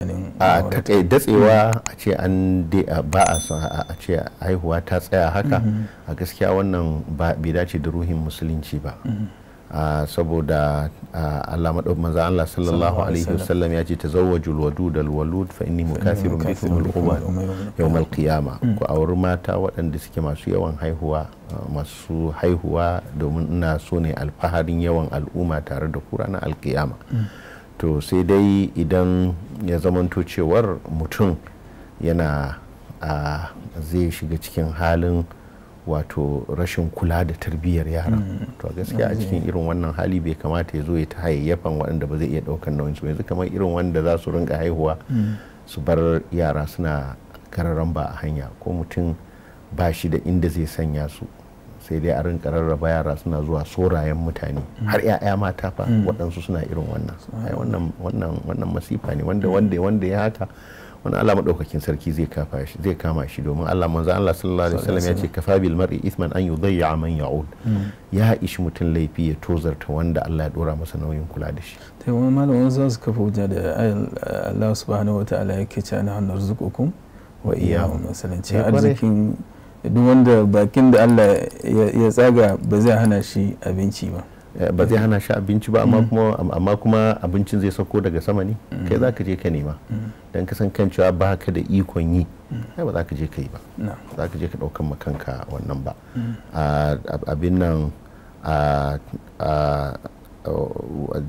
a takai datsewa a ce an ba a son a ce haihuwa ta tsaya haka a gaskiya wannan bai dace da ruhin musulunci ba. Saboda Allah manzo Allah sallallahu alaihi wasallam ya ce tazawwajul wadud al walud fa inni mukathirun bikum al umam yawm al qiyamah. Ku auri mata waɗanda suke masu yawan haihuwa domin ina so ne alfaharin yawan al'umma tare da ku ranar alkiyama. To sai dai idan ya zamanto cewar mutum yana zai shiga cikin halin wato rashin kula da tarbiyyar yara, to gaskiya a cikin irin wannan hali bai kamata ya zo ya ta hayayyafan waɗanda ba zai iya ɗaukar nauyin su. Yanzu kamar irin wanda za su rinka haihuwa su bar yara suna kararan ba a hanya, ko mutum ba shi da inda zai sanya su sai dai a rinka rarraba yara suna zuwa sorayen mutane har 'ya'ya mata fa waɗansu suna irin wannan masifa ne wanda ya haka wani Allah madaukakin sarki zai kama shi domin Allah manzo Allah sallallahu alaihi wasallam ya ce kafa bil mar'i ithman an yudayya man ya'ud. Ya ishi mutum laifi ya tozarta wanda Allah ya dora masa nauyin kula da shi. Tai wani malamin za su kafa hujja da Allah subhanahu wataala yake cewa na narzuqukum wa iyyahum, masalan ce arzikin duk wanda bakin da Allah ya tsaga ba zai hana shi abinci ba. Ba zai hana shi abinci ba, amma kuma abincin zai sauko daga sama ne, kai za ka je ka nema don ka san kan cewa ba ka da ikon yi, ai ba za ka je ka yi ba, za ka je ka ɗaukan makanka wannan ba. Abin nan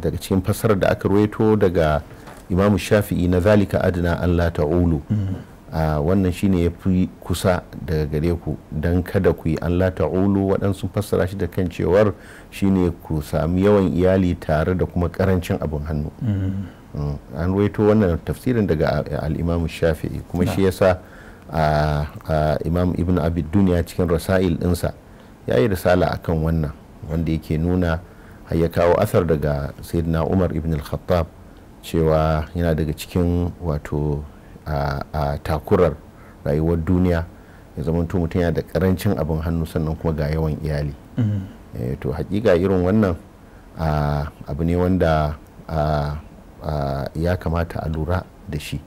daga cikin fassarar da aka ruwaito daga Imam Shafi'i na zalika adna Allah ta'ulu, wannan shine ya fi kusa daga gare ku don kada ku yi Allah ta'ulu. Waɗansu fassara shi da kan cewar shine ku sami yawan iyali tare da kuma karancin abin hannu. An ruwaito wannan tafsirin daga al-Imam Shafi'i, kuma shi yasa Imam Ibn Abi Dunya cikin Rasail ɗinsa ya yi risala akan wannan, wanda yake nuna har ya kawo asar daga Sayyidina Umar ibn al-Khattab cewa yana daga cikin wato a takurar rayuwar duniya ya zama mutum yana da karancin abin hannu sannan kuma ga yawan iyali. To hakika irin wannan abu ne wanda ya kamata a lura da shi.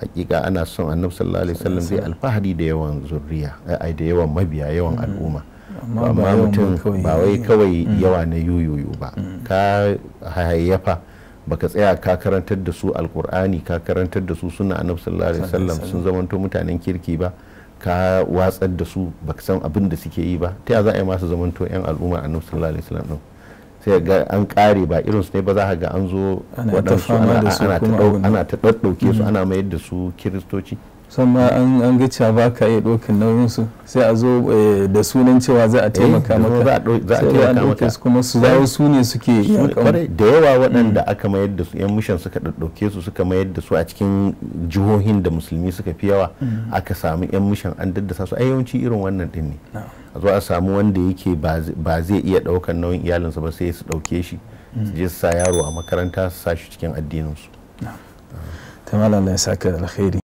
Hakika ana son Annabi sallallahu alaihi wasallam zai alfahari da yawan zurriya, da yawan mabiya, yawan al'umma, amma mutum ba wai kawai yawa na yoyoyo ba. Ka hayayyafa baka tsaya ka karantar da su alkur'ani, ka karantar da su suna Annabi sallallahu alaihi wasallam sun zamanto mutanen kirki ba, ka watsar da su baka san abin da suke yi ba, ta za a yi masu zamanto yan al'umma Annabi sallallahu alaihi wasallam din? Sai ga an kare ba irin su ne ba, za ka ga an zo waɗansu ana ta ɗauke su ana mayar da su kiristoci. Sannan an ga cewa ba ka iya ɗaukar nauyinsu sai a zo da sunan cewa za a taimaka maka, za a taimaka maka kuma su zawo su ne suke da yawa waɗanda aka mayar da su yan mishan suka ɗauke su suka mayar da su a cikin jihohin da musulmi suka fi yawa, aka samu yan mishan an daddasa su. yawanci irin wannan din ne, a zo a samu wanda yake ba zai iya ɗaukar nauyin iyalinsa ba sai su ɗauke shi su je su sa yaro a makaranta su sa shi cikin addininsu. Ta malam Allah ya saka alkhairi.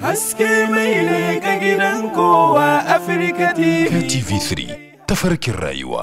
haske mai leƙa gidan kowa Afirka TV. TV3 tafarkin rayuwa.